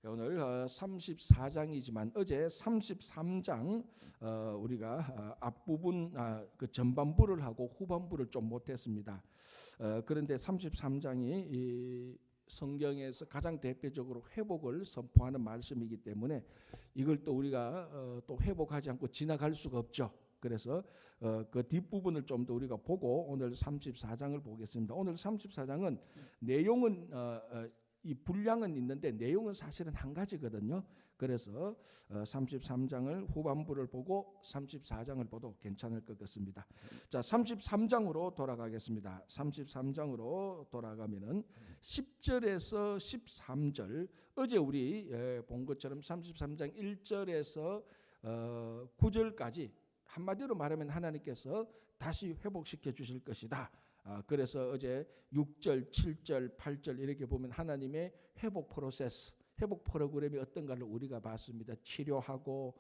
오늘 34장이지만 어제 33장 우리가 앞부분 그 전반부를 하고 후반부를 좀 못했습니다. 그런데 33장이 이 성경에서 가장 대표적으로 회복을 선포하는 말씀이기 때문에 이걸 또 우리가 또 회복하지 않고 지나갈 수가 없죠. 그래서 그 뒷부분을 좀 더 우리가 보고 오늘 34장을 보겠습니다. 오늘 34장은 내용은 이 분량은 있는데 내용은 사실은 한 가지거든요. 그래서 33장을 후반부를 보고 34장을 보도 괜찮을 것 같습니다. 자, 33장으로 돌아가겠습니다. 33장으로 돌아가면은 10절에서 13절, 어제 우리 본 것처럼 33장 1절에서 9절까지 한마디로 말하면 하나님께서 다시 회복시켜 주실 것이다. 그래서 어제 6절, 7절, 8절 이렇게 보면 하나님의 회복 프로세스, 회복 프로그램이 어떤가를 우리가 봤습니다. 치료하고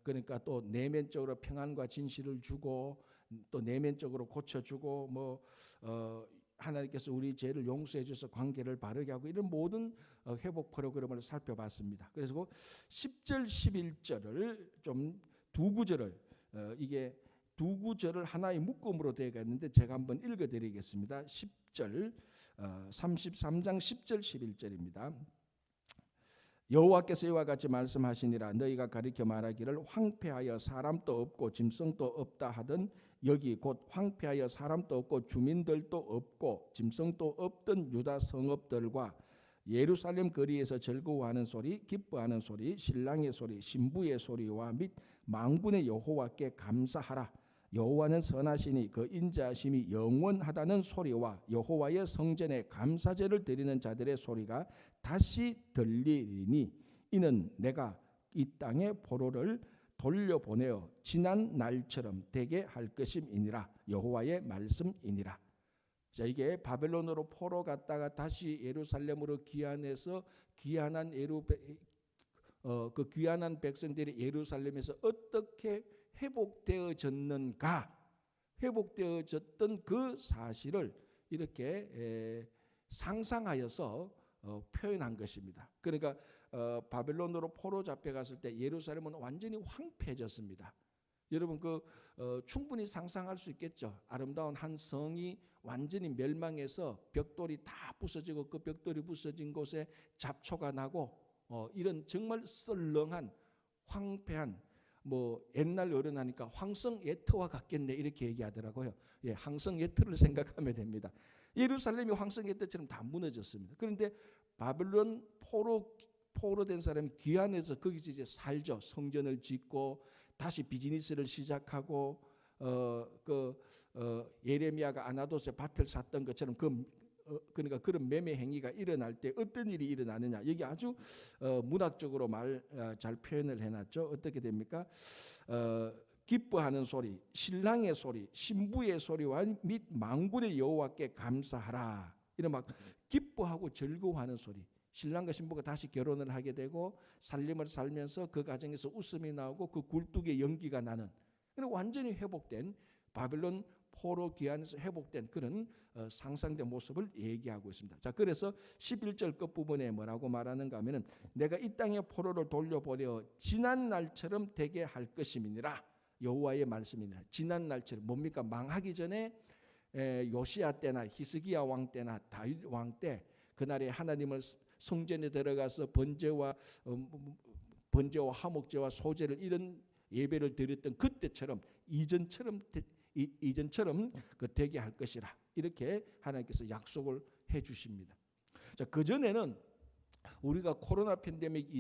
그러니까 또 내면적으로 평안과 진실을 주고 또 내면적으로 고쳐주고 하나님께서 우리 죄를 용서해 주셔서 관계를 바르게 하고 이런 모든 회복 프로그램을 살펴봤습니다. 그래서 10절, 11절을 좀 두 구절을 이게 두 구절을 하나의 묶음으로 되어 있는데 제가 한번 읽어드리겠습니다. 10절 33장 10절 11절입니다. 여호와께서 이와 같이 말씀하시니라. 너희가 가리켜 말하기를 황폐하여 사람도 없고 짐승도 없다 하던 여기 곧 황폐하여 사람도 없고 주민들도 없고 짐승도 없던 유다 성읍들과 예루살렘 거리에서 즐거워하는 소리, 기뻐하는 소리, 신랑의 소리, 신부의 소리와 및 만군의 여호와께 감사하라. 여호와는 선하시니 그 인자하심이 영원하다는 소리와 여호와의 성전에 감사제를 드리는 자들의 소리가 다시 들리리니 이는 내가 이 땅에 포로를 돌려보내어 지난 날처럼 되게 할 것임이니라. 여호와의 말씀이니라. 자, 이게 바벨론으로 포로 갔다가 다시 예루살렘으로 귀환해서 귀환한 그 귀환한 백성들이 예루살렘에서 어떻게 회복되어졌는가, 회복되어졌던 그 사실을 이렇게 상상하여서 표현한 것입니다. 그러니까 바벨론으로 포로 잡혀갔을 때 예루살렘은 완전히 황폐해졌습니다. 여러분 충분히 상상할 수 있겠죠. 아름다운 한 성이 완전히 멸망해서 벽돌이 다 부서지고 그 벽돌이 부서진 곳에 잡초가 나고 이런 정말 썰렁한 황폐한 옛날 어른하니까 황성예터와 같겠네 이렇게 얘기하더라고요. 예, 황성예터를 생각하면 됩니다. 예루살렘이 황성예터처럼 다 무너졌습니다. 그런데 바벨론 포로 된 사람이 귀환해서 거기서 이제 살죠. 성전을 짓고 다시 비즈니스를 시작하고 예레미야가 아나도스에 밭을 샀던 것처럼 그러니까 그런 매매 행위가 일어날 때 어떤 일이 일어나느냐, 여기 아주 문학적으로 잘 표현을 해놨죠. 어떻게 됩니까? 기뻐하는 소리, 신랑의 소리, 신부의 소리와 및 만군의 여호와께 감사하라. 이런 막 기뻐하고 즐거워하는 소리. 신랑과 신부가 다시 결혼을 하게 되고 살림을 살면서 그 가정에서 웃음이 나오고 그 굴뚝에 연기가 나는, 완전히 회복된 바벨론 포로 귀환에서 회복된 그런 상상된 모습을 얘기하고 있습니다. 자, 그래서 11절 끝부분에 뭐라고 말하는가 하면은 내가 이 땅의 포로를 돌려보내어 지난 날처럼 되게 할 것임이니라. 여호와의 말씀이니라. 지난 날처럼 뭡니까? 망하기 전에 요시야 때나 히스기야 왕 때나 다윗 왕 때 그날에 하나님을 성전에 들어가서 번제와 화목제와 소제를 이런 예배를 드렸던 그때처럼 이전처럼 되게 할 것이라. 이렇게 하나님께서 약속을 해 주십니다. 자, 그 전에는 우리가 코로나 팬데믹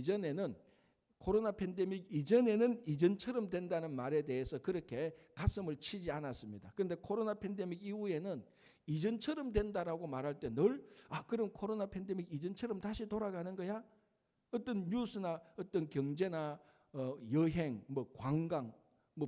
이전에는 이전처럼 된다는 말에 대해서 그렇게 가슴을 치지 않았습니다. 그런데 코로나 팬데믹 이후에는 이전처럼 된다라고 말할 때 늘 그럼 코로나 팬데믹 이전처럼 다시 돌아가는 거야? 어떤 뉴스나 어떤 경제나 여행, 관광,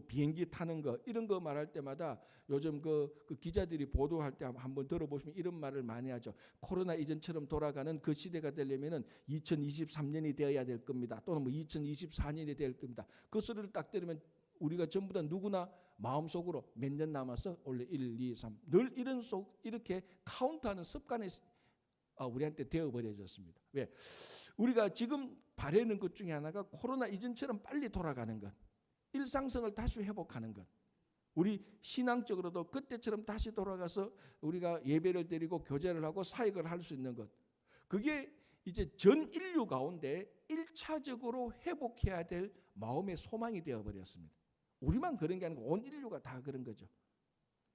비행기 타는 거 이런 거 말할 때마다 요즘 그 기자들이 보도할 때 한번 들어보시면 이런 말을 많이 하죠. 코로나 이전처럼 돌아가는 그 시대가 되려면은 2023년이 되어야 될 겁니다. 또는 2024년이 될 겁니다. 그 소리를 딱 들으면 우리가 전부 다 누구나 마음속으로 몇 년 남았어? 원래 1, 2, 3 늘 이렇게 카운트하는 습관이 우리한테 되어버려졌습니다. 왜? 우리가 지금 바라는 것 중에 하나가 코로나 이전처럼 빨리 돌아가는 것, 일상성을 다시 회복하는 것. 우리 신앙적으로도 그때처럼 다시 돌아가서 우리가 예배를 드리고 교제를 하고 사역을 할 수 있는 것. 그게 이제 전 인류 가운데 1차적으로 회복해야 될 마음의 소망이 되어버렸습니다. 우리만 그런 게 아니고 온 인류가 다 그런 거죠.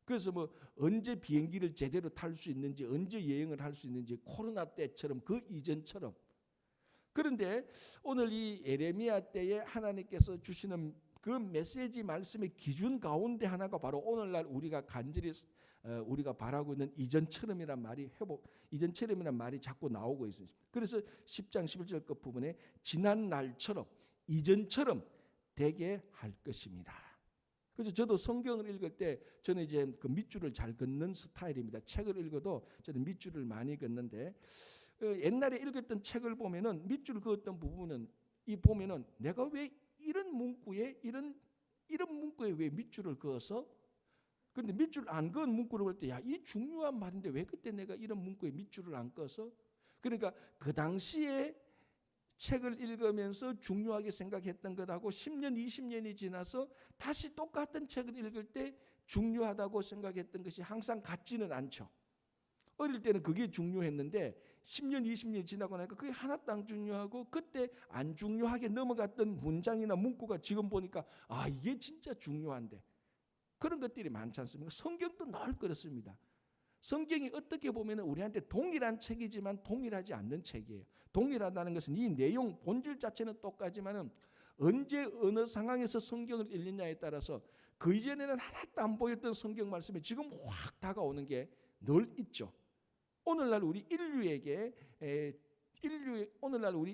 그래서 뭐 언제 비행기를 제대로 탈 수 있는지, 언제 여행을 할 수 있는지, 코로나 때처럼 그 이전처럼. 그런데 오늘 이 예레미야 때에 하나님께서 주시는 그 메시지 말씀의 기준 가운데 하나가 바로 오늘날 우리가 간절히 우리가 바라고 있는 이전처럼이란 말이 이전처럼이란 말이 자꾸 나오고 있습니다. 그래서 10장 11절 끝 부분에 지난 날처럼 이전처럼 되게 할 것입니다. 그래서 저도 성경을 읽을 때 저는 이제 그 밑줄을 잘 긋는 스타일입니다. 책을 읽어도 저는 밑줄을 많이 긋는데 옛날에 읽었던 책을 보면은 밑줄 그었던 부분은 이 보면은 내가 왜 이런 문구에 이런 문구에 왜 밑줄을 그어서 근데 밑줄 안 그은 문구를 볼 때 야, 이 중요한 말인데 왜 그때 내가 이런 문구에 밑줄을 안 그어서 그러니까 그 당시에 책을 읽으면서 중요하게 생각했던 것하고 10년, 20년이 지나서 다시 똑같은 책을 읽을 때 중요하다고 생각했던 것이 항상 같지는 않죠. 어릴 때는 그게 중요했는데 10년, 20년이 지나고 나니까 그게 하나도 안 중요하고 그때 안 중요하게 넘어갔던 문장이나 문구가 지금 보니까 이게 진짜 중요한데 그런 것들이 많지 않습니까? 성경도 늘 그렇습니다. 성경이 어떻게 보면 우리한테 동일한 책이지만 동일하지 않는 책이에요. 동일하다는 것은 이 내용 본질 자체는 똑같지만은 언제 어느 상황에서 성경을 읽느냐에 따라서 그 이전에는 하나도 안 보였던 성경 말씀이 지금 확 다가오는 게 늘 있죠. 오늘날 우리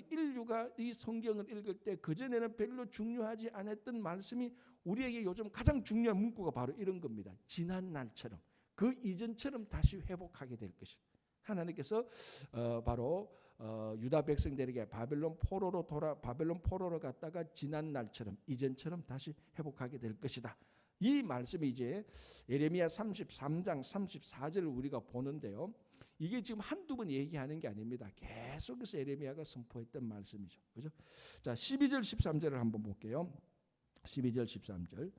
인류가 이 성경을 읽을 때 그전에는 별로 중요하지 않았던 말씀이 우리에게 요즘 가장 중요한 문구가 바로 이런 겁니다. 지난 날처럼 그 이전처럼 다시 회복하게 될 것이다. 하나님께서 바로 유다 백성들에게 바벨론 포로로 갔다가 지난 날처럼 이전처럼 다시 회복하게 될 것이다. 이 말씀이 이제 예레미야 33장 34절을 우리가 보는데요. 이게 지금 한두 번 얘기하는 게 아닙니다. 계속해서 예레미야가 선포했던 말씀이죠. 그죠? 자, 12절 13절을 한번 볼게요. 12절 13절.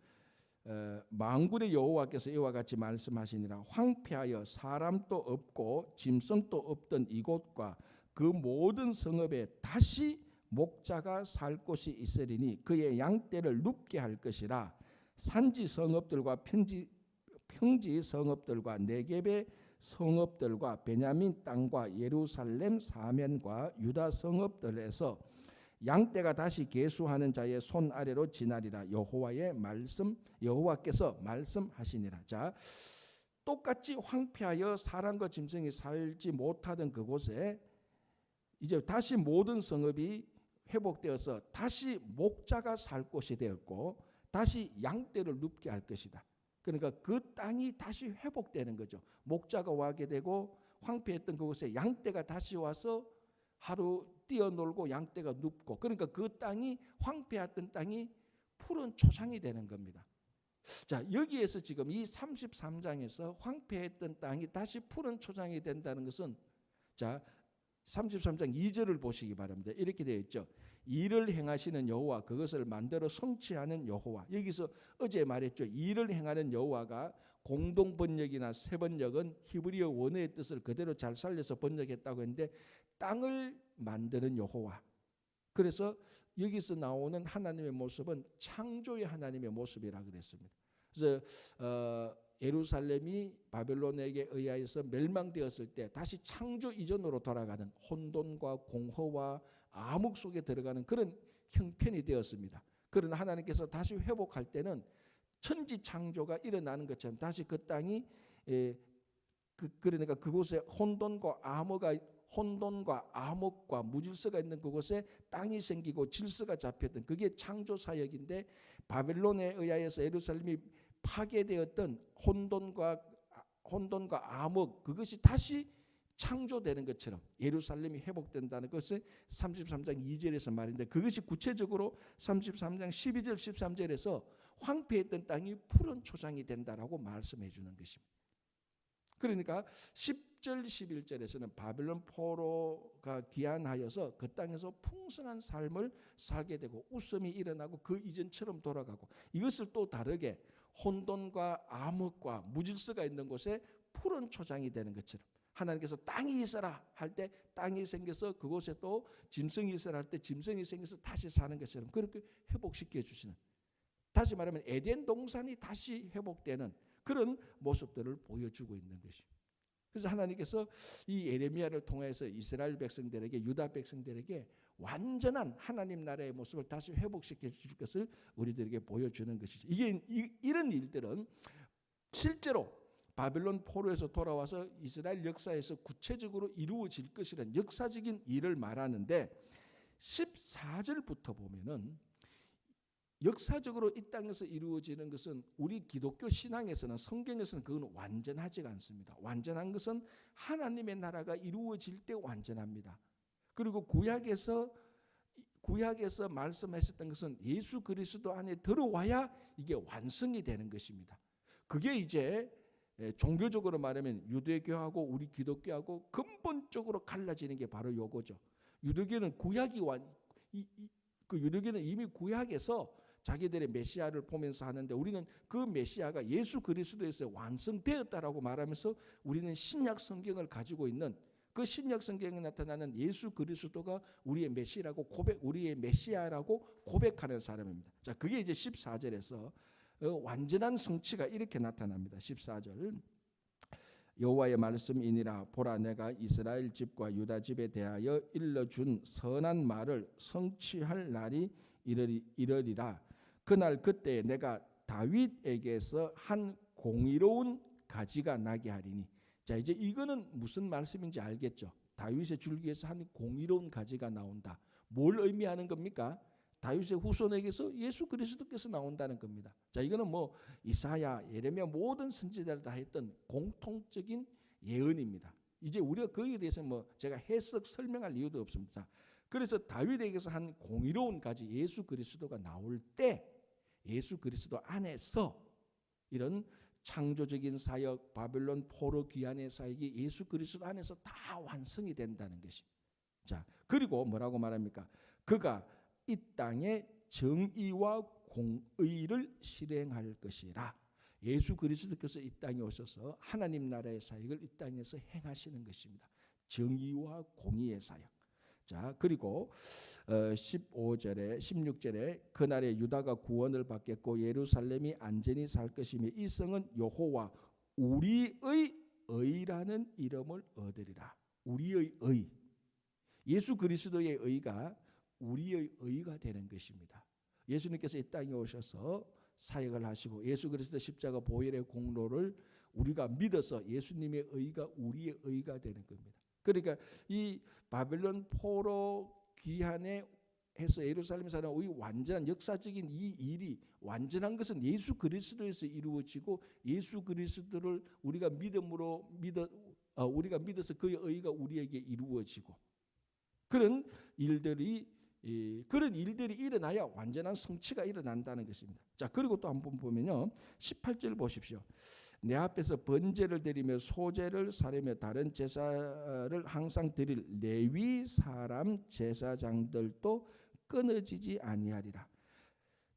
만군의 여호와께서 이와 같이 말씀하시니라. 황폐하여 사람도 없고 짐승도 없던 이곳과 그 모든 성읍에 다시 목자가 살 곳이 있으리니 그의 양떼를 눕게 할 것이라. 산지 성읍들과 평지 성읍들과 네겝의 성읍들과 베냐민 땅과 예루살렘 사면과 유다 성읍들에서 양떼가 다시 계수하는 자의 손 아래로 지나리라. 여호와께서 말씀하시니라. 자, 똑같이 황폐하여 사람과 짐승이 살지 못하던 그곳에 이제 다시 모든 성읍이 회복되어서 다시 목자가 살 곳이 되었고 다시 양떼를 눕게 할 것이다. 그러니까 그 땅이 다시 회복되는 거죠. 목자가 와게 되고 황폐했던 그곳에 양떼가 다시 와서 하루 뛰어놀고 양떼가 눕고 그러니까 그 땅이 황폐했던 땅이 푸른 초장이 되는 겁니다. 자, 여기에서 지금 이 33장에서 황폐했던 땅이 다시 푸른 초장이 된다는 것은 자, 33장 2절을 보시기 바랍니다. 이렇게 되어 있죠. 일을 행하시는 여호와 그것을 만들어 성취하는 여호와. 여기서 어제 말했죠. 일을 행하는 여호와가 공동 번역이나 새 번역은 히브리어 원어의 뜻을 그대로 잘 살려서 번역했다고 했는데 땅을 만드는 여호와. 그래서 여기서 나오는 하나님의 모습은 창조의 하나님의 모습이라 그랬습니다. 그래서 예루살렘이 바벨론에게 의하여서 멸망되었을 때 다시 창조 이전으로 돌아가는 혼돈과 공허와 암흑 속에 들어가는 그런 형편이 되었습니다. 그러나 하나님께서 다시 회복할 때는 천지 창조가 일어나는 것처럼 다시 그 땅이 그러니까 그곳에 혼돈과 암흑과 무질서가 있는 그곳에 땅이 생기고 질서가 잡혔던 그게 창조 사역인데 바벨론에 의하여서 예루살렘이 파괴되었던 혼돈과 암흑 그것이 다시 창조되는 것처럼 예루살렘이 회복된다는 것을 33장 2절에서 말인데 그것이 구체적으로 33장 12절 13절에서 황폐했던 땅이 푸른 초장이 된다라고 말씀해 주는 것입니다. 그러니까 10절 11절에서는 바벨론 포로가 귀환하여서 그 땅에서 풍성한 삶을 살게 되고 웃음이 일어나고 그 이전처럼 돌아가고, 이것을 또 다르게 혼돈과 암흑과 무질서가 있는 곳에 푸른 초장이 되는 것처럼, 하나님께서 땅이 있어라 할 때 땅이 생겨서 그곳에 또 짐승이 있어라 할 때 짐승이 생겨서 다시 사는 것처럼 그렇게 회복시켜 주시는, 다시 말하면 에덴 동산이 다시 회복되는 그런 모습들을 보여주고 있는 것입니다. 그래서 하나님께서 이 예레미야를 통해서 이스라엘 백성들에게, 유다 백성들에게 완전한 하나님 나라의 모습을 다시 회복시켜 줄 것을 우리들에게 보여주는 것이죠. 이런 일들은 실제로 바벨론 포로에서 돌아와서 이스라엘 역사에서 구체적으로 이루어질 것이라는 역사적인 일을 말하는데, 14절부터 보면은 역사적으로 이 땅에서 이루어지는 것은 우리 기독교 신앙에서는, 성경에서는 그건 완전하지가 않습니다. 완전한 것은 하나님의 나라가 이루어질 때 완전합니다. 그리고 구약에서 말씀하셨던 것은 예수 그리스도 안에 들어와야 이게 완성이 되는 것입니다. 그게 이제 종교적으로 말하면 유대교하고 우리 기독교하고 근본적으로 갈라지는 게 바로 요거죠. 유대교는 유대교는 이미 구약에서 자기들의 메시아를 보면서 하는데, 우리는 그 메시아가 예수 그리스도에서 완성되었다라고 말하면서 우리는 신약 성경을 가지고 있는, 그 신약 성경에 나타나는 예수 그리스도가 우리의 메시아라고 고백하는 사람입니다. 자, 그게 이제 14절에서 완전한 성취가 이렇게 나타납니다. 14절, 여호와의 말씀이니라. 보라, 내가 이스라엘 집과 유다 집에 대하여 일러준 선한 말을 성취할 날이 이르리라. 그날 그때 내가 다윗에게서 한 공의로운 가지가 나게 하리니. 자, 이제 이거는 무슨 말씀인지 알겠죠? 다윗의 줄기에서 한 공의로운 가지가 나온다. 뭘 의미하는 겁니까? 다윗의 후손에게서 예수 그리스도께서 나온다는 겁니다. 자, 이거는 뭐 이사야, 예레미야 모든 선지자들 다 했던 공통적인 예언입니다. 이제 우리가 거기에 대해서 뭐 제가 해석 설명할 이유도 없습니다. 그래서 다윗에게서 한 공의로운 가지 예수 그리스도가 나올 때 예수 그리스도 안에서 이런 창조적인 사역, 바벨론 포로 귀환의 사역이 예수 그리스도 안에서 다 완성이 된다는 것이. 자, 그리고 뭐라고 말합니까? 그가 이 땅에 정의와 공의를 실행할 것이라. 예수 그리스도께서 이 땅에 오셔서 하나님 나라의 사역을 이 땅에서 행하시는 것입니다. 정의와 공의의 사역. 자, 그리고 15절에 16절에 그날에 유다가 구원을 받겠고 예루살렘이 안전히 살 것이며 이 성은 여호와 우리의 의라는 이름을 얻으리라. 우리의 의. 예수 그리스도의 의가 우리의 의가 되는 것입니다. 예수님께서 이 땅에 오셔서 사역을 하시고 예수 그리스도 십자가 보혈의 공로를 우리가 믿어서 예수님의 의가 우리의 의가 되는 겁니다. 그러니까 이 바벨론 포로 귀환에 해서 예루살렘에 사는 우리 완전한 역사적인 이 일이 완전한 것은 예수 그리스도에서 이루어지고, 예수 그리스도를 우리가 우리가 믿어서 그의 의가 우리에게 이루어지고, 그런 일들이 일어나야 완전한 성취가 일어난다는 것입니다. 자, 그리고 또 한번 보면요, 18절 보십시오. 내 앞에서 번제를 드리며 소제를 사려며 다른 제사를 항상 드릴 레위 사람 제사장들도 끊어지지 아니하리라.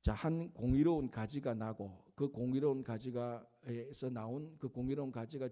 자, 한 공의로운 가지가 나고, 그 공의로운 가지가에서 나온 그 공의로운 가지가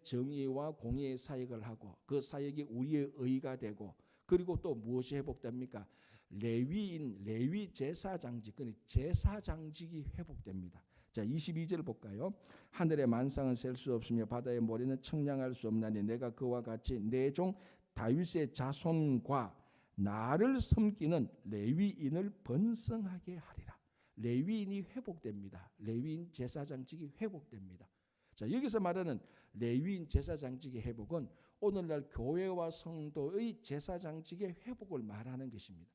정의와 공의의 사역을 하고, 그 사역이 우리의 의가 되고, 그리고 또 무엇이 회복됩니까? 레위 제사장직, 제사장직이 회복됩니다. 자, 22절 볼까요? 하늘의 만상은 셀 수 없으며 바다의 모래는 청량할 수 없나니 내가 그와 같이 내 종 다윗의 자손과 나를 섬기는 레위인을 번성하게 하리라. 레위인이 회복됩니다. 레위인 제사장직이 회복됩니다. 자, 여기서 말하는 레위인 제사장직의 회복은 오늘날 교회와 성도의 제사장직의 회복을 말하는 것입니다.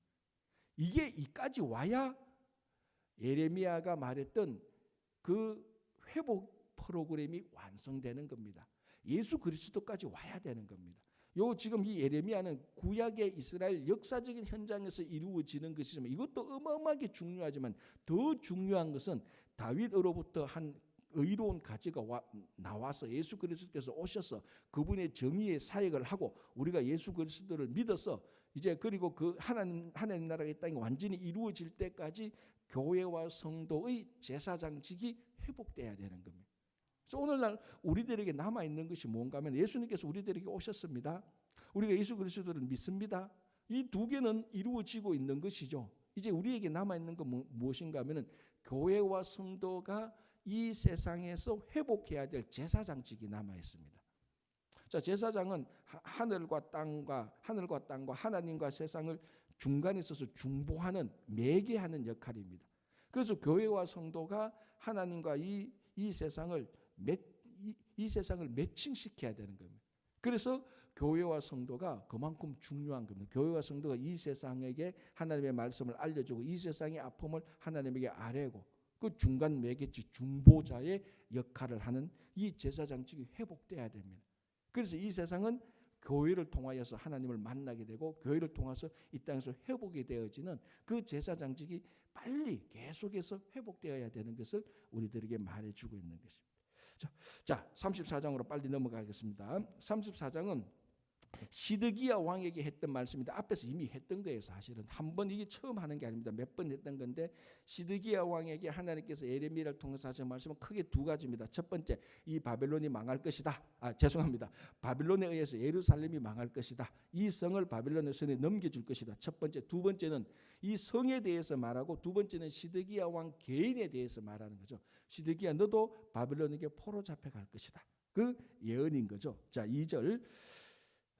이게 이까지 와야 예레미야가 말했던 그 회복 프로그램이 완성되는 겁니다. 예수 그리스도까지 와야 되는 겁니다. 지금 이 예레미야는 구약의 이스라엘 역사적인 현장에서 이루어지는 것이지만, 이것도 어마어마하게 중요하지만 더 중요한 것은 다윗으로부터 한 의로운 가지가 나와서 예수 그리스도께서 오셔서 그분의 정의의 사역을 하고 우리가 예수 그리스도를 믿어서 이제 그리고 그 하나님 나라가 이 땅에 완전히 이루어질 때까지 교회와 성도의 제사장직이 회복돼야 되는 겁니다. 그래서 오늘날 우리들에게 남아 있는 것이 뭔가 하면 예수님께서 우리들에게 오셨습니다. 우리가 예수 그리스도를 믿습니다. 이 두 개는 이루어지고 있는 것이죠. 이제 우리에게 남아 있는 건 무엇인가 하면은 교회와 성도가 이 세상에서 회복해야 될 제사장직이 남아 있습니다. 자, 제사장은 하늘과 땅과 하나님과 세상을 중간에 서서 중보하는 매개하는 역할입니다. 그래서 교회와 성도가 하나님과 이 세상을 매칭시켜야 되는 겁니다. 그래서 교회와 성도가 그만큼 중요한 겁니다. 교회와 성도가 이 세상에게 하나님의 말씀을 알려주고 이 세상의 아픔을 하나님에게 아뢰고 그 중간 매개체 중보자의 역할을 하는 이 제사장직이 회복돼야 됩니다. 그래서 이 세상은 교회를 통하여서 하나님을 만나게 되고 교회를 통해서 이 땅에서 회복이 되어지는 그 제사장직이 빨리 계속해서 회복되어야 되는 것을 우리들에게 말해주고 있는 것입니다. 자, 34장으로 빨리 넘어가겠습니다. 34장은 시드기야 왕에게 했던 말씀입니다. 앞에서 이미 했던 거예요. 사실은 한 번 이게 처음 하는 게 아닙니다. 몇 번 했던 건데 시드기야 왕에게 하나님께서 예레미야를 통해서 하신 말씀은 크게 두 가지입니다. 첫 번째, 이 바벨론이 망할 것이다. 바빌론에 의해서 예루살렘이 망할 것이다. 이 성을 바빌론의 손에 넘겨줄 것이다. 첫 번째. 두 번째는 이 성에 대해서 말하고 두 번째는 시드기야 왕 개인에 대해서 말하는 거죠. 시드기야 너도 바빌론에게 포로 잡혀갈 것이다. 그 예언인 거죠. 자, 2절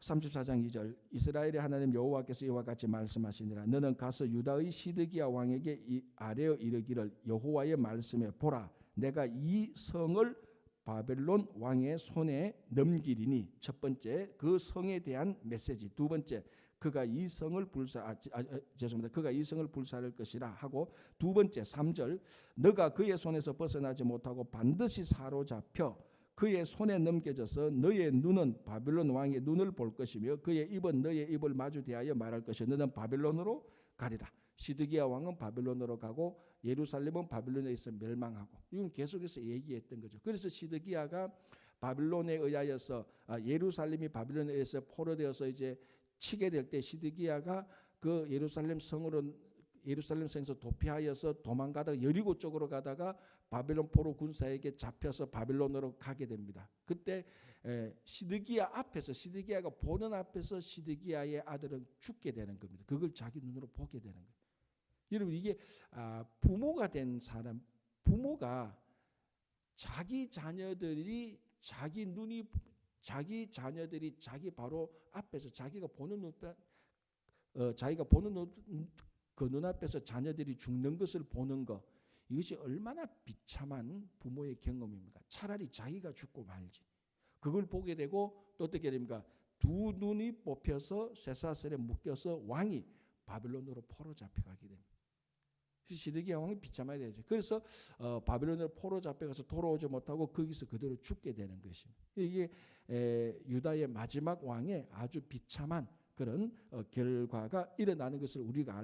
34장 2절 이스라엘의 하나님 여호와께서 이와 같이 말씀하시니라 너는 가서 유다의 시드기야 왕에게 아뢰어 이르기를 여호와의 말씀에 보라 내가 이 성을 바벨론 왕의 손에 넘기리니 첫 번째 그 성에 대한 메시지 두 번째 그가 이 성을 그가 이 성을 불사를 것이라 하고 두 번째 3절 너가 그의 손에서 벗어나지 못하고 반드시 사로잡혀 그의 손에 넘겨져서 너의 눈은 바빌론 왕의 눈을 볼 것이며 그의 입은 너의 입을 마주 대하여 말할 것이요 너는 바빌론으로 가리라. 시드기야 왕은 바빌론으로 가고 예루살렘은 바빌론에 있어 멸망하고 이건 계속해서 얘기했던 거죠. 그래서 시드기야가 바빌론에 의하여서 예루살렘이 바빌론에 의해서 포로되어서 이제 치게 될 때 시드기야가 그 예루살렘 성에서 도피하여서 도망가다가 여리고 쪽으로 가다가 바벨론 포로 군사에게 잡혀서 바빌론으로 가게 됩니다. 그때 시드기야가 보는 앞에서 시드기야의 아들은 죽게 되는 겁니다. 그걸 자기 눈으로 보게 되는 거예요. 여러분 이게 부모가 된 사람, 부모가 자기 자녀들이 자기 바로 앞에서 자기가 보는 그 눈앞에서 자녀들이 죽는 것을 보는 것 이것이 얼마나 비참한 부모의 경험입니까? 차라리 자기가 죽고 말지. 그걸 보게 되고 또 어떻게 됩니까? 두 눈이 뽑혀서 쇠사슬에 묶여서 왕이 바빌론으로 포로 잡혀가게 됩니다. 시드기야 왕이 비참해야 되죠. 그래서 바빌론으로 포로 잡혀가서 돌아오지 못하고 거기서 그대로 죽게 되는 것입니다. 이게 유다의 마지막 왕의 아주 비참한 그런 결과가 일어나는 것을 우리가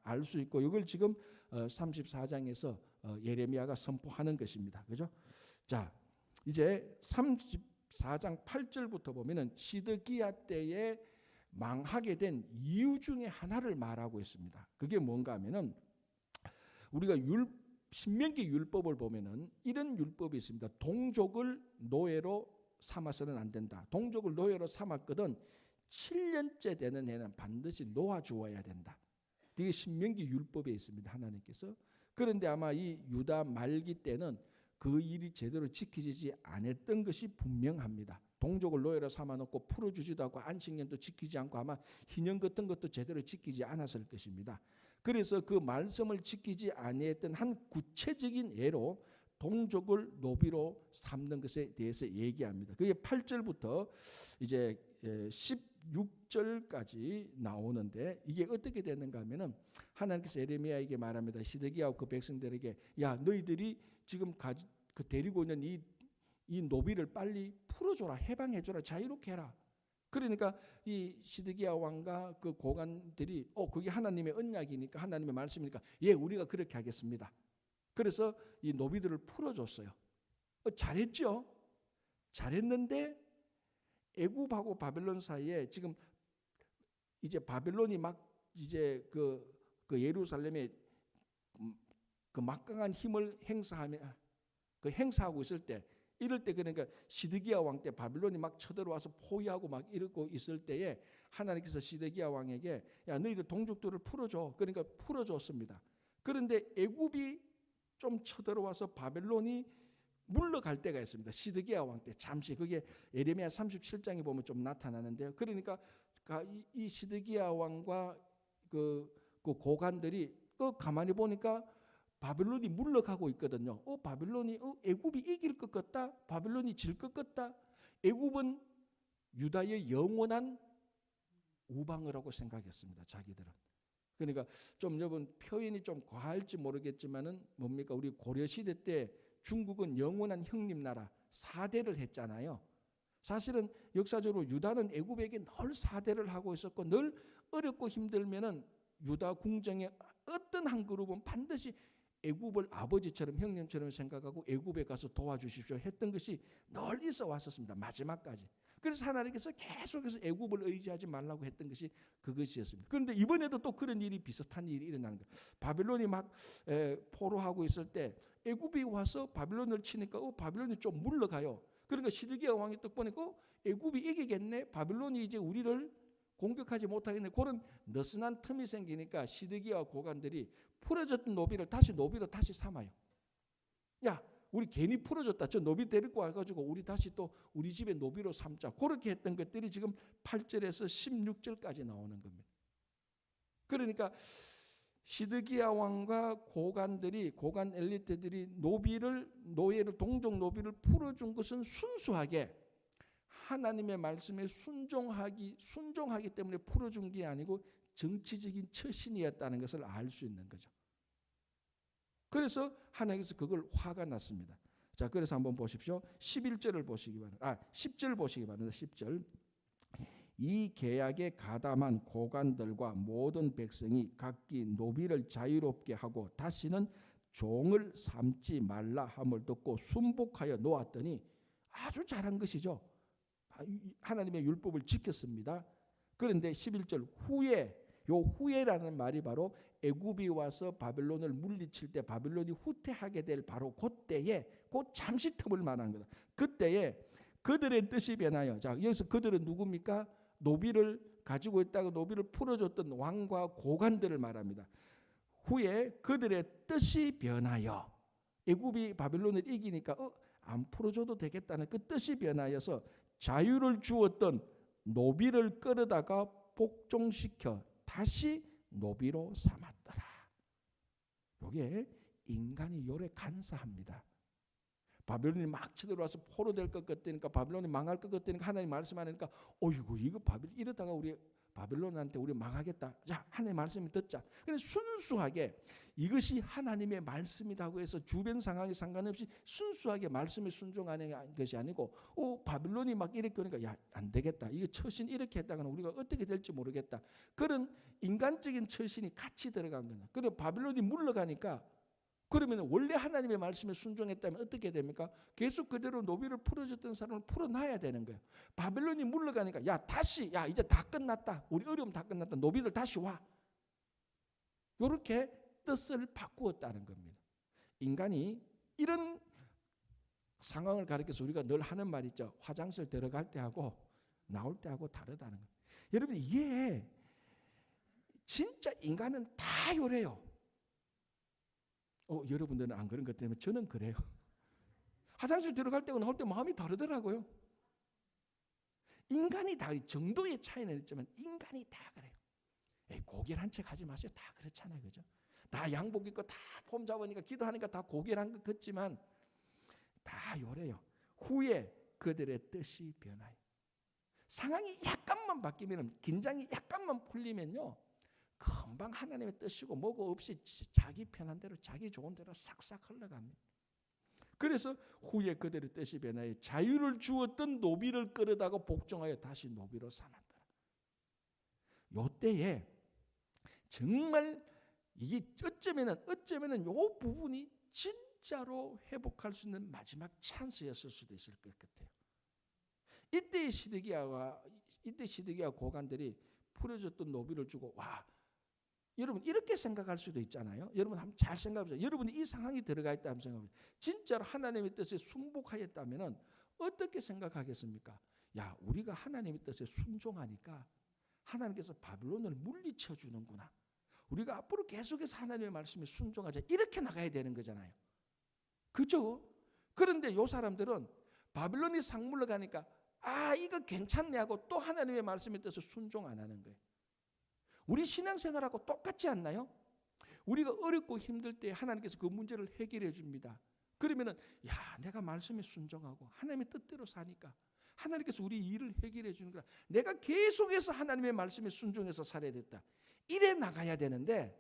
알 수 있고 이걸 지금 34장에서 예레미야가 선포하는 것입니다. 그죠? 자, 이제 34장 8절부터 보면은 시드기야 때에 망하게 된 이유 중에 하나를 말하고 있습니다. 그게 뭔가 하면은 우리가 신명기 율법을 보면은 이런 율법이 있습니다. 동족을 노예로 삼아서는 안 된다. 동족을 노예로 삼았거든 7년째 되는 해는 반드시 놓아주어야 된다. 이게 신명기 율법에 있습니다. 하나님께서. 그런데 아마 이 유다 말기 때는 그 일이 제대로 지켜지지 않았던 것이 분명합니다. 동족을 노예로 삼아놓고 풀어주지도 않고 안식년도 지키지 않고 아마 희년 같은 것도 제대로 지키지 않았을 것입니다. 그래서 그 말씀을 지키지 아니했던 한 구체적인 예로 동족을 노비로 삼는 것에 대해서 얘기합니다. 그게 8절부터 이제 16절까지 나오는데 이게 어떻게 되는가 하면은 하나님께서 예레미야에게 말합니다. 시드기야와 그 백성들에게 야 너희들이 지금 데리고 있는 이 노비를 빨리 풀어줘라, 해방해줘라, 자유롭게 해라. 그러니까 이 시드기야 왕과 그 고관들이 그게 하나님의 언약이니까 하나님의 말씀이니까 우리가 그렇게 하겠습니다. 그래서 이 노비들을 풀어줬어요. 잘했죠. 잘했는데 애굽하고 바벨론 사이에 지금 이제 바벨론이 막 이제 그 예루살렘에 그 막강한 힘을 행사하고 있을 때, 이럴 때 그러니까 시드기야 왕 때 바벨론이 막 쳐들어와서 포위하고 막 이러고 있을 때에 하나님께서 시드기야 왕에게 야 너희들 동족들을 풀어줘. 그러니까 풀어줬습니다. 그런데 애굽이 좀 쳐들어와서 바벨론이 물러갈 때가 있습니다. 시드기야 왕 때 잠시, 그게 예레미야 37장에 보면 좀 나타나는데요. 그러니까 이 시드기야 왕과 그 고관들이 가만히 보니까 바벨론이 물러가고 있거든요. 바벨론이 애굽이 이길 것 같다. 바벨론이 질 것 같다. 애굽은 유다의 영원한 우방어라고 생각했습니다. 자기들은. 그러니까 좀 여러분 표현이 좀 과할지 모르겠지만은 뭡니까? 우리 고려 시대 때 중국은 영원한 형님 나라 4대를 했잖아요. 사실은 역사적으로 유다는 애굽에게 늘 4대를 하고 있었고, 늘 어렵고 힘들면은 유다 궁정의 어떤 한 그룹은 반드시 애굽을 아버지처럼 형님처럼 생각하고 애굽에 가서 도와주십시오 했던 것이 늘 있어 왔었습니다. 마지막까지. 그래서 하나님께서 계속해서 애굽을 의지하지 말라고 했던 것이 그것이었습니다. 그런데 이번에도 또 그런 일이, 비슷한 일이 일어나는 거예요. 바벨론이 막 포로하고 있을 때 애굽이 와서 바벨론을 치니까 바벨론이 좀 물러가요. 그러니까 시드기야 왕이 딱 보니까 애굽이 이기겠네. 바벨론이 이제 우리를 공격하지 못하겠네. 그런 느슨한 틈이 생기니까 시드기야 고관들이 풀어졌던 노비를 노비로 다시 삼아요. 야, 우리 괜히 풀어줬다. 저 노비 데리고 와가지고 우리 다시 또 우리 집에 노비로 삼자. 그렇게 했던 것들이 지금 8절에서 16절까지 나오는 겁니다. 그러니까 시드기야 왕과 고관 엘리트들이 노예를 동족 노비를 풀어준 것은 순수하게 하나님의 말씀에 순종하기 때문에 풀어준 게 아니고 정치적인 처신이었다는 것을 알 수 있는 거죠. 그래서 하나님께서 그걸 화가 났습니다. 자, 그래서 한번 보십시오. 11절을 보시기 바랍니다. 10절 보시기 바랍니다. 10절. 이 계약에 가담한 고관들과 모든 백성이 각기 노비를 자유롭게 하고 다시는 종을 삼지 말라 함을 듣고 순복하여 놓았더니 아주 잘한 것이죠. 하나님의 율법을 지켰습니다. 그런데 11절 후에라는 말이 바로 애굽이 와서 바벨론을 물리칠 때 바벨론이 후퇴하게 될 바로 그때에 잠시 틈을 말하는 거다. 그때에 그들의 뜻이 변하여, 자 여기서 그들은 누굽니까? 노비를 가지고 있다가 노비를 풀어줬던 왕과 고관들을 말합니다. 후에 그들의 뜻이 변하여, 애굽이 바벨론을 이기니까 안 풀어줘도 되겠다는 그 뜻이 변하여서 자유를 주었던 노비를 끌어다가 복종시켜 다시 노비로 삼았더라. 이게 인간이 요래 간사합니다. 바벨론이 막 쳐들어와서 포로될 것 같으니까, 바벨론이 망할 것 같으니까 하나님 말씀하니까 어이구 이거 이러다가 우리 바벨론한테 우리 망하겠다. 자, 하나님 말씀을 듣자. 그래서 순수하게 이것이 하나님의 말씀이라고 해서 주변 상황에 상관없이 순수하게 말씀에 순종하는 것이 아니고 바벨론이 막 이렇게 오니까 야, 안 되겠다. 이거 처신 이렇게 했다가는 우리가 어떻게 될지 모르겠다. 그런 인간적인 처신이 같이 들어간 거예요. 그리고 바벨론이 물러가니까, 그러면 원래 하나님의 말씀에 순종했다면 어떻게 됩니까? 계속 그대로 노비를 풀어줬던 사람을 풀어놔야 되는 거예요. 바벨론이 물러가니까 야 이제 다 끝났다. 우리 어려움 다 끝났다. 노비들 다시 와. 이렇게 뜻을 바꾸었다는 겁니다. 인간이 이런 상황을 가리켜서 우리가 늘 하는 말 있죠. 화장실 들어갈 때하고 나올 때하고 다르다는 거예요. 여러분 이게 진짜 인간은 다 요래요. 여러분들은 안 그런 것 때문에 저는 그래요. 화장실 들어갈 때와 나올 때 마음이 다르더라고요. 인간이 다 정도의 차이는 있지만 인간이 다 그래요. 고결한 척 하지 마세요. 다 그렇잖아요. 그죠? 다 양복 입고 다 폼 잡으니까 기도하니까 다 고결한 것 같지만 다 요래요. 후에 그들의 뜻이 변하여. 상황이 약간만 바뀌면, 긴장이 약간만 풀리면요, 금방 하나님의 뜻이고 뭐고 없이 자기 편한 대로 자기 좋은 대로 싹싹 흘러갑니다. 그래서 후에 그들의 뜻이 변하여 자유를 주었던 노비를 끌어다가 복종하여 다시 노비로 삼았더라. 요때에 정말 이게 어쩌면은 요 부분이 진짜로 회복할 수 있는 마지막 찬스였을 수도 있을 것 같아요. 이때 시드기야와 고관들이 풀어줬던 노비를 주고, 와, 여러분 이렇게 생각할 수도 있잖아요. 여러분 한번 잘 생각해보세요. 여러분이 이 상황이 들어가 있다 한번 생각해보세요. 진짜로 하나님의 뜻에 순복하였다면 어떻게 생각하겠습니까? 야, 우리가 하나님의 뜻에 순종하니까 하나님께서 바빌론을 물리쳐 주는구나. 우리가 앞으로 계속해서 하나님의 말씀에 순종하자, 이렇게 나가야 되는 거잖아요. 그죠? 그런데 요 사람들은 바빌론이 상물로 가니까 이거 괜찮네 하고 또 하나님의 말씀에 뜻에 순종 안 하는 거예요. 우리 신앙생활하고 똑같지 않나요? 우리가 어렵고 힘들 때 하나님께서 그 문제를 해결해 줍니다. 그러면은 내가 말씀에 순종하고 하나님의 뜻대로 사니까 하나님께서 우리 일을 해결해 주는 거라. 내가 계속해서 하나님의 말씀에 순종해서 살아야 됐다. 이래 나가야 되는데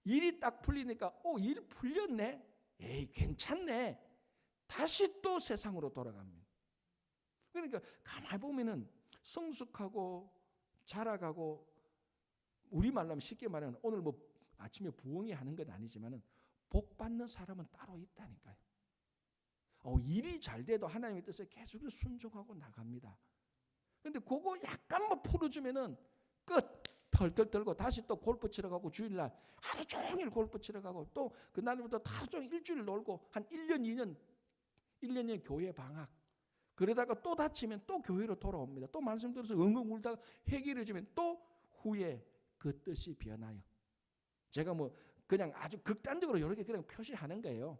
일이 딱 풀리니까 일 풀렸네. 에이, 괜찮네. 다시 또 세상으로 돌아갑니다. 그러니까 가만히 보면은 성숙하고 자라가고, 우리말로 하면 쉽게 말하면 오늘 뭐 아침에 부엉이 하는 건 아니지만은 복 받는 사람은 따로 있다니까요. 일이 잘 돼도 하나님의 뜻에 계속 순종하고 나갑니다. 근데 그거 약간만 풀어주면은 끝. 털털 떨고 다시 또 골프 치러 가고, 주일날 하루 종일 골프 치러 가고, 또 그날부터 하루 종일 일주일 놀고, 한 1년 2년 교회 방학. 그러다가 또 다치면 또 교회로 돌아옵니다. 또 말씀 들어서 엉엉 울다가 해결해 주면 또 후에 그 뜻이 변하여. 제가 뭐 그냥 아주 극단적으로 이렇게 그냥 표시하는 거예요.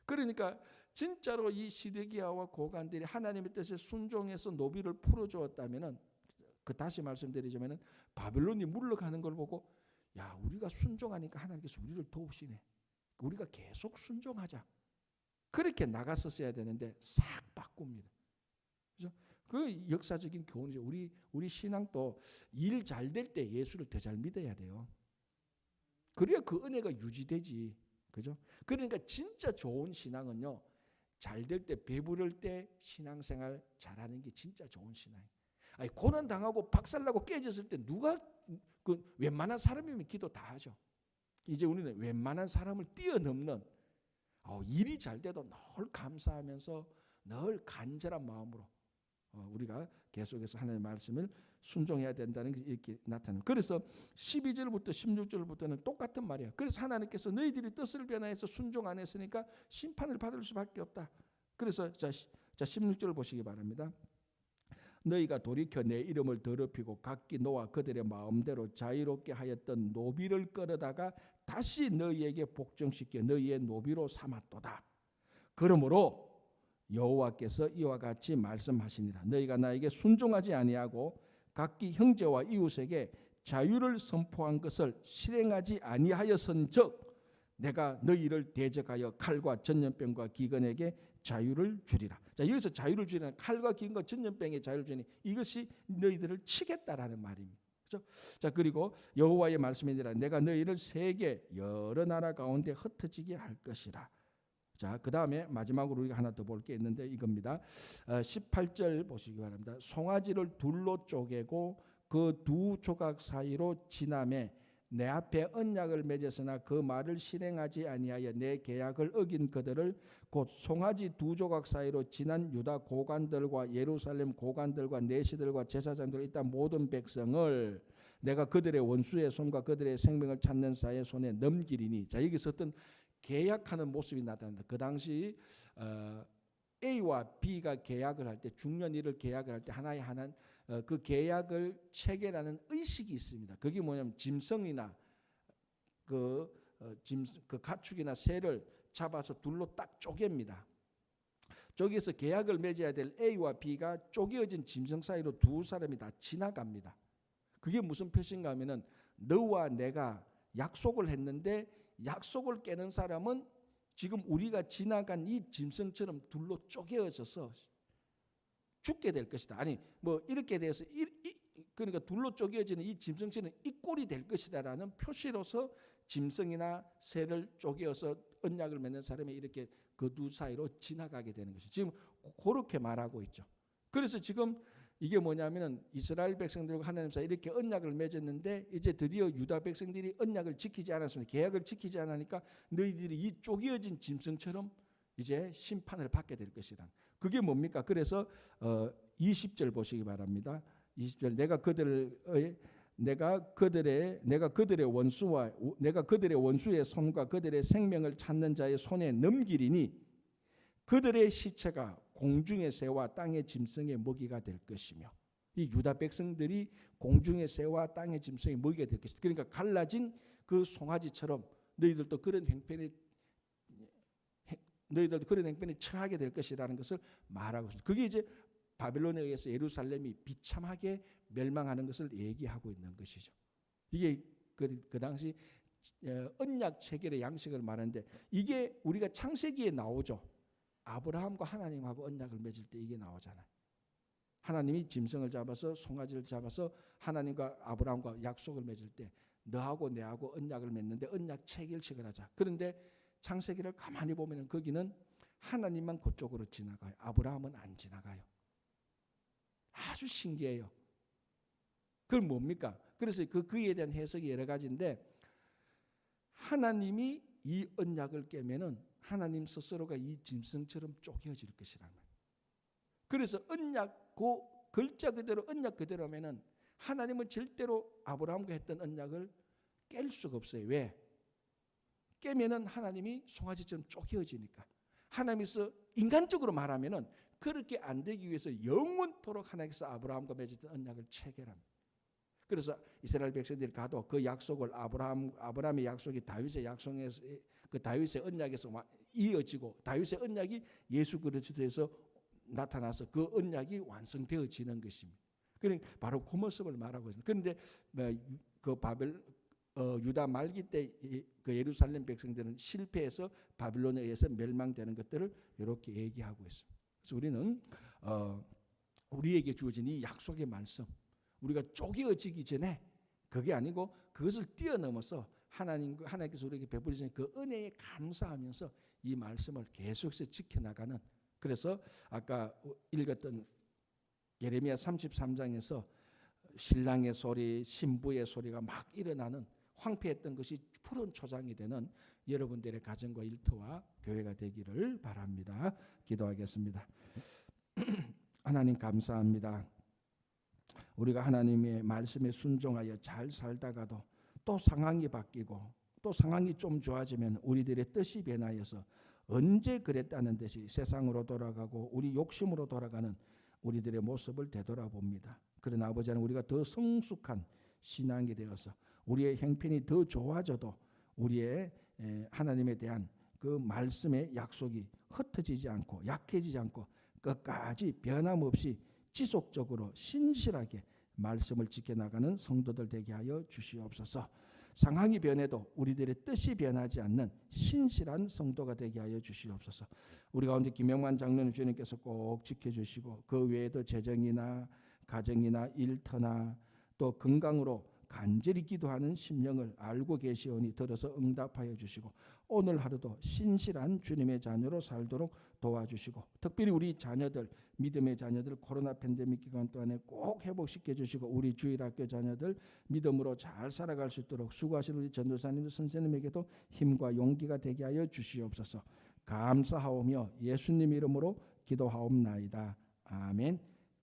그러니까 진짜로 이 시드기야와 고관들이 하나님의 뜻에 순종해서 노비를 풀어주었다면은, 다시 말씀드리자면은 바벨론이 물러가는 걸 보고, 야, 우리가 순종하니까 하나님께서 우리를 도우시네. 우리가 계속 순종하자. 그렇게 나갔었어야 되는데 싹 바꿉니다. 그죠? 그 역사적인 교훈이죠. 우리 신앙도 일 잘 될 때 예수를 더 잘 믿어야 돼요. 그래야 그 은혜가 유지되지. 그죠? 그러니까 진짜 좋은 신앙은요, 잘 될 때, 배부를 때 신앙생활 잘하는 게 진짜 좋은 신앙이에요. 고난 당하고 박살나고 깨졌을 때 누가 웬만한 사람이면 기도 다 하죠. 이제 우리는 웬만한 사람을 뛰어넘는, 일이 잘 돼도 늘 감사하면서 늘 간절한 마음으로 우리가 계속해서 하나님의 말씀을 순종해야 된다는 게 이렇게 나타납니다. 그래서 12절부터 16절부터는 똑같은 말이에요. 그래서 하나님께서 너희들이 뜻을 변화해서 순종 안 했으니까 심판을 받을 수밖에 없다. 그래서 자 16절 보시기 바랍니다. 너희가 돌이켜 내 이름을 더럽히고 각기 노아 그들의 마음대로 자유롭게 하였던 노비를 끌어다가 다시 너희에게 복종시켜 너희의 노비로 삼았도다. 그러므로 여호와께서 이와 같이 말씀하시니라. 너희가 나에게 순종하지 아니하고 각기 형제와 이웃에게 자유를 선포한 것을 실행하지 아니하였은즉 내가 너희를 대적하여 칼과 전염병과 기근에게 자유를 주리라. 자, 여기서 자유를 주리라는, 칼과 기근과 전염병에 자유를 주니 이것이 너희들을 치겠다라는 말입니다. 그렇죠? 자, 그리고 여호와의 말씀이니라. 내가 너희를 세계 여러 나라 가운데 흩어지게 할 것이라. 자, 그 다음에 마지막으로 우리가 하나 더 볼 게 있는데 이겁니다. 18절 보시기 바랍니다. 송아지를 둘로 쪼개고 그 두 조각 사이로 지나매 내 앞에 언약을 맺었으나 그 말을 실행하지 아니하여 내 계약을 어긴 그들을 곧 송아지 두 조각 사이로 지난 유다 고관들과 예루살렘 고관들과 내시들과 제사장들 일단 모든 백성을 내가 그들의 원수의 손과 그들의 생명을 찾는 자의 손에 넘기리니. 자, 여기서 어떤 계약하는 모습이 나타난다. 그 당시 A와 B가 계약을 할 때, 중요한 일을 계약을 할 때 하나의 그 계약을 체결하는 의식이 있습니다. 그게 뭐냐면 짐승이나 그 가축이나 새를 잡아서 둘로 딱 쪼갭니다. 저기에서 계약을 맺어야 될 A와 B가 쪼개어진 짐승 사이로 두 사람이 다 지나갑니다. 그게 무슨 표시인가 하면은 너와 내가 약속을 했는데 약속을 깨는 사람은 지금 우리가 지나간 이 짐승처럼 둘로 쪼개어져서 죽게 될 것이다. 아니 뭐 이렇게 돼서 그러니까 둘로 쪼개어지는 이 짐승처럼 이 꼴이 될 것이다라는 표시로서 짐승이나 새를 쪼개어서 언약을 맺는 사람이 이렇게 그 두 사이로 지나가게 되는 것이 지금 그렇게 말하고 있죠. 그래서 지금 이게 뭐냐면은 이스라엘 백성들과 하나님 사이 이렇게 언약을 맺었는데 이제 드디어 유다 백성들이 언약을 지키지 않았습니다. 계약을 지키지 않으니까 너희들이 이 쪼개어진 짐승처럼 이제 심판을 받게 될 것이다. 그게 뭡니까? 그래서 20절 보시기 바랍니다. 20절 내가 그들의 원수의 손과 그들의 생명을 찾는 자의 손에 넘기리니 그들의 시체가 공중의 새와 땅의 짐승의 먹이가 될 것이며, 이 유다 백성들이 공중의 새와 땅의 짐승의 먹이가 될 것이다. 그러니까 갈라진 그 송아지처럼 너희들도 그런 행편에 처하게 될 것이라는 것을 말하고 있습니다. 그게 이제 바벨론에 의해서 예루살렘이 비참하게 멸망하는 것을 얘기하고 있는 것이죠. 이게 그 당시 언약 체결의 양식을 말하는데, 이게 우리가 창세기에 나오죠. 아브라함과 하나님하고 언약을 맺을 때 이게 나오잖아요. 하나님이 짐승을 잡아서 송아지를 잡아서 하나님과 아브라함과 약속을 맺을 때 너하고 내하고 언약을 맺는데 언약 체결식을 하자. 그런데 창세기를 가만히 보면 거기는 하나님만 그쪽으로 지나가요. 아브라함은 안 지나가요. 아주 신기해요. 그건 뭡니까? 그래서 그에 대한 해석이 여러 가지인데, 하나님이 이 언약을 깨면은 하나님 스스로가 이 짐승처럼 쪼개어질 것이라는 거예요. 그래서 언약 글자 그대로 언약 그대로면은 하나님은 절대로 아브라함과 했던 언약을 깰 수가 없어요. 왜? 깨면은 하나님이 송아지처럼 쪼개어지니까. 하나님께서 인간적으로 말하면은 그렇게 안 되기 위해서 영원토록 하나님께서 아브라함과 맺었던 언약을 체결합니다. 그래서 이스라엘 백성들이 가도 그 약속을 아브라함의 약속이 다윗의 약속에서 그 다윗의 언약에서 이어지고 다윗의 언약이 예수 그리스도에서 나타나서 그 언약이 완성되어지는 것입니다. 그러니까 바로 그 모습을 말하고 있습니다. 그런데 그 유다 말기 때 그 예루살렘 백성들은 실패해서 바빌론에 의해서 멸망되는 것들을 이렇게 얘기하고 있습니다. 그래서 우리는 우리에게 주어진 이 약속의 말씀, 우리가 쪼개어지기 전에 그게 아니고 그것을 뛰어넘어서 하나님께서 우리에게 베풀으신 그 은혜에 감사하면서 이 말씀을 계속해서 지켜나가는, 그래서 아까 읽었던 예레미야 33장에서 신랑의 소리, 신부의 소리가 막 일어나는, 황폐했던 것이 푸른 초장이 되는 여러분들의 가정과 일터와 교회가 되기를 바랍니다. 기도하겠습니다. 하나님 감사합니다. 우리가 하나님의 말씀에 순종하여 잘 살다가도 또 상황이 바뀌고 또 상황이 좀 좋아지면 우리들의 뜻이 변하여서 언제 그랬다는 듯이 세상으로 돌아가고 우리 욕심으로 돌아가는 우리들의 모습을 되돌아봅니다. 그러나 아버지 하나님, 우리가 더 성숙한 신앙이 되어서 우리의 형편이 더 좋아져도 우리의 하나님에 대한 그 말씀의 약속이 흩어지지 않고 약해지지 않고 끝까지 변함없이 지속적으로 신실하게 말씀을 지켜나가는 성도들 되게 하여 주시옵소서. 상황이 변해도 우리들의 뜻이 변하지 않는 신실한 성도가 되게 하여 주시옵소서. 우리 가운데 김영만 장로님 주님께서 꼭 지켜주시고 그 외에도 재정이나 가정이나 일터나 또 건강으로 간절히 기도하는 심령을 알고 계시오니 들어서 응답하여 주시고 오늘 하루도 신실한 주님의 자녀로 살도록 도와주시고 특별히 우리 자녀들, 믿음의 자녀들 코로나 팬데믹 기간 동안에 꼭 회복시켜 주시고 우리 주일학교 자녀들 믿음으로 잘 살아갈 수 있도록 수고하신 우리 전도사님 선생님에게도 힘과 용기가 되게 하여 주시옵소서. 감사하오며 예수님 이름으로 기도하옵나이다. 아멘.